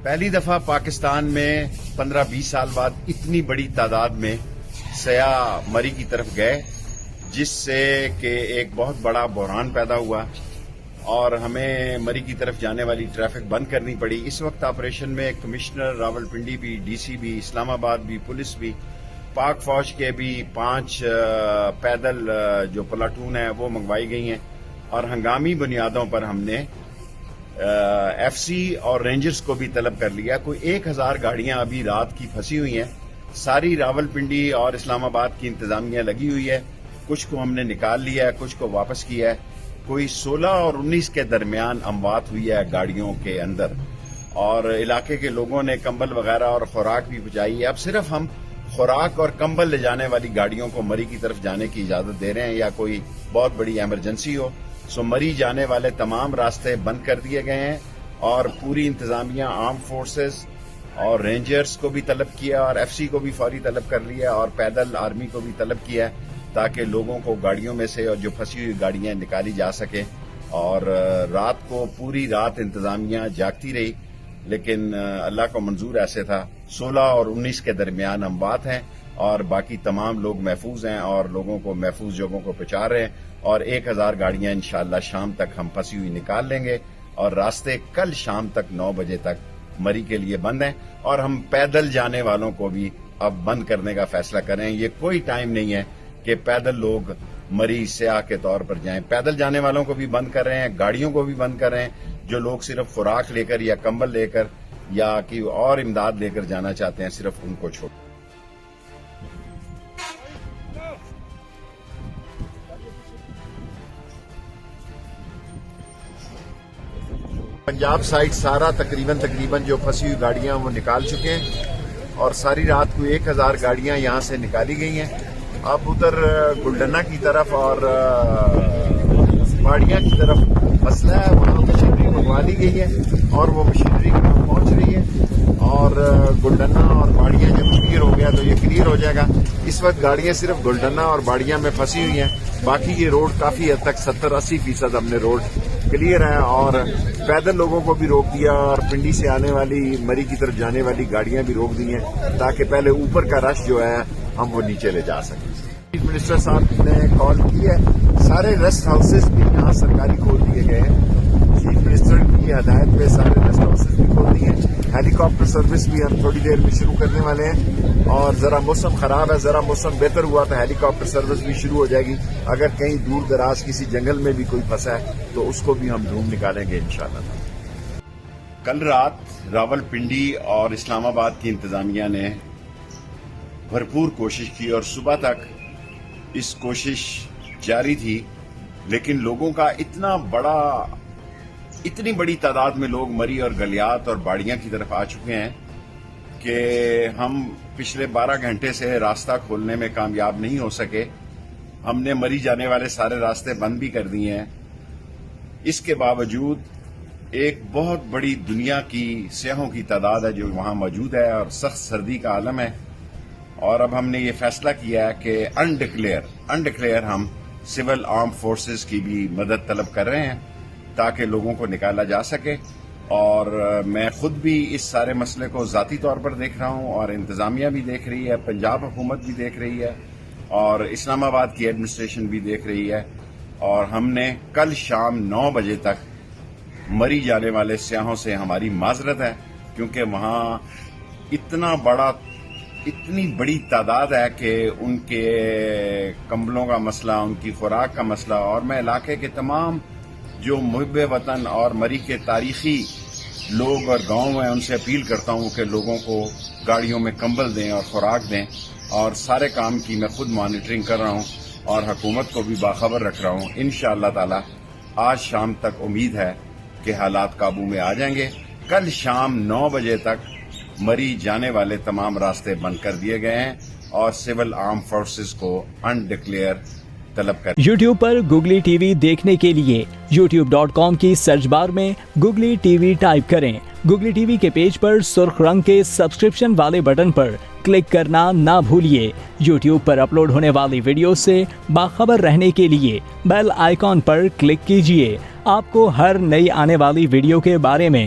پہلی دفعہ پاکستان میں 15-20 سال بعد اتنی بڑی تعداد میں سیاح مری کی طرف گئے، جس سے کہ ایک بہت بڑا بحران پیدا ہوا اور ہمیں مری کی طرف جانے والی ٹریفک بند کرنی پڑی۔ اس وقت آپریشن میں کمشنر راولپنڈی بھی، ڈی سی بھی، اسلام آباد بھی، پولیس بھی، پاک فوج کے بھی 5 پیدل جو پلاٹون ہیں وہ منگوائی گئی ہیں، اور ہنگامی بنیادوں پر ہم نے ایف سی اور رینجرز کو بھی طلب کر لیا۔ کوئی 1000 گاڑیاں ابھی رات کی پھنسی ہوئی ہیں، ساری راولپنڈی اور اسلام آباد کی انتظامیہ لگی ہوئی ہے، کچھ کو ہم نے نکال لیا ہے، کچھ کو واپس کیا ہے۔ کوئی 16 اور 19 کے درمیان اموات ہوئی ہے گاڑیوں کے اندر، اور علاقے کے لوگوں نے کمبل وغیرہ اور خوراک بھی پہنچائی ہے۔ اب صرف ہم خوراک اور کمبل لے جانے والی گاڑیوں کو مری کی طرف جانے کی اجازت دے رہے ہیں، یا کوئی بہت بڑی ایمرجنسی ہو۔ مری جانے والے تمام راستے بند کر دیے گئے ہیں، اور پوری انتظامیہ آرم فورسز اور رینجرز کو بھی طلب کیا، اور ایف سی کو بھی فوری طلب کر لیا، اور پیدل آرمی کو بھی طلب کیا ہے، تاکہ لوگوں کو گاڑیوں میں سے اور جو پھنسی ہوئی گاڑیاں نکالی جا سکیں۔ اور رات کو پوری رات انتظامیہ جاگتی رہی، لیکن اللہ کو منظور ایسے تھا۔ 16 اور 19 کے درمیان اموات ہیں، اور باقی تمام لوگ محفوظ ہیں اور لوگوں کو محفوظ جگہوں کو پہنچا رہے ہیں، اور 1000 گاڑیاں انشاءاللہ شام تک ہم پھنسی ہوئی نکال لیں گے، اور راستے کل شام تک 9 بجے تک مری کے لیے بند ہیں، اور ہم پیدل جانے والوں کو بھی اب بند کرنے کا فیصلہ کریں۔ یہ کوئی ٹائم نہیں ہے کہ پیدل لوگ مری سیاح کے طور پر جائیں۔ پیدل جانے والوں کو بھی بند کر رہے ہیں، گاڑیوں کو بھی بند کر رہے ہیں۔ جو لوگ صرف خوراک لے کر یا کمبل لے کر یا کی اور امداد لے کر جانا چاہتے ہیں، صرف ان کو چھوڑ۔ پنجاب سائڈ سارا تقریباً جو پھنسی ہوئی گاڑیاں وہ نکال چکے ہیں، اور ساری رات کو 1000 گاڑیاں یہاں سے نکالی گئی ہیں۔ اب ادھر گلڈنا کی طرف اور باڑیاں کی طرف مسئلہ ہے، وہاں مشینری منگوا لی گئی ہے، اور وہ مشینری پہنچ رہی ہے، اور گلڈنا اور باڑیاں جب کلیئر ہو گیا تو یہ کلیئر ہو جائے گا۔ اس وقت گاڑیاں صرف گلڈنا اور باڑیاں میں پھنسی ہوئی ہیں، باقی یہ روڈ کافی حد تک 70-80% ہم نے روڈ کلیئر ہے، اور پیدل لوگوں کو بھی روک دیا، اور پنڈی سے آنے والی مری کی طرف جانے والی گاڑیاں بھی روک دی ہیں، تاکہ پہلے اوپر کا رش جو ہے ہم وہ نیچے لے جا سکیں۔ چیف منسٹر صاحب نے کال کی ہے، سارے ریسٹ ہاؤسز بھی یہاں سرکاری کھول دیے گئے ہیں، چیف منسٹر کی ہدایت پہ سارے ریسٹ ہاؤسز بھی کھول دیے ہیں۔ ہیلی کاپٹر سروس بھی ہم تھوڑی دیر میں شروع کرنے والے ہیں، اور ذرا موسم خراب ہے، ذرا موسم بہتر ہوا تو ہیلی کاپٹر سروس بھی شروع ہو جائے گی۔ اگر کہیں دور دراز کسی جنگل میں بھی کوئی پھنسا ہے تو اس کو بھی ہم ڈھونڈ نکالیں گے انشاءاللہ۔ کل رات راولپنڈی اور اسلام آباد کی انتظامیہ نے بھرپور کوشش کی، اور صبح تک اس کوشش جاری تھی، لیکن لوگوں کا اتنی بڑی تعداد میں لوگ مری اور گلیات اور باڑیاں کی طرف آ چکے ہیں کہ ہم پچھلے 12 گھنٹے سے راستہ کھولنے میں کامیاب نہیں ہو سکے۔ ہم نے مری جانے والے سارے راستے بند بھی کر دیے ہیں۔ اس کے باوجود ایک بہت بڑی دنیا کی سیاحوں کی تعداد ہے جو وہاں موجود ہے، اور سخت سردی کا عالم ہے، اور اب ہم نے یہ فیصلہ کیا ہے کہ انڈکلیئر ہم سول آرم فورسز کی بھی مدد طلب کر رہے ہیں، تاکہ لوگوں کو نکالا جا سکے۔ اور میں خود بھی اس سارے مسئلے کو ذاتی طور پر دیکھ رہا ہوں، اور انتظامیہ بھی دیکھ رہی ہے، پنجاب حکومت بھی دیکھ رہی ہے، اور اسلام آباد کی ایڈمنسٹریشن بھی دیکھ رہی ہے، اور ہم نے کل شام 9 بجے تک مری جانے والے سیاحوں سے ہماری معذرت ہے، کیونکہ وہاں اتنی بڑی تعداد ہے کہ ان کے کمبلوں کا مسئلہ، ان کی خوراک کا مسئلہ، اور میں علاقے کے تمام جو محب وطن اور مری کے تاریخی لوگ اور گاؤں ہیں ان سے اپیل کرتا ہوں کہ لوگوں کو گاڑیوں میں کمبل دیں اور خوراک دیں، اور سارے کام کی میں خود مانیٹرنگ کر رہا ہوں، اور حکومت کو بھی باخبر رکھ رہا ہوں۔ انشاءاللہ تعالی آج شام تک امید ہے کہ حالات قابو میں آ جائیں گے۔ کل شام 9 بجے تک مری جانے والے تمام راستے بند کر دیے گئے ہیں، اور سول آرم فورسز کو انڈکلیئر طلب کر۔ یوٹیوب پر گوگلی ٹی وی دیکھنے کے لیے youtube.com کی سرچ بار میں گوگلی ٹی وی ٹائپ کریں۔ گوگلی ٹی وی کے پیج پر سرخ رنگ کے سبسکرپشن والے بٹن پر کلک کرنا نہ بھولیے۔ یوٹیوب پر اپلوڈ ہونے والی ویڈیو سے باخبر رہنے کے لیے بیل آئیکن پر کلک کیجیے۔ آپ کو ہر نئی آنے والی ویڈیو کے بارے میں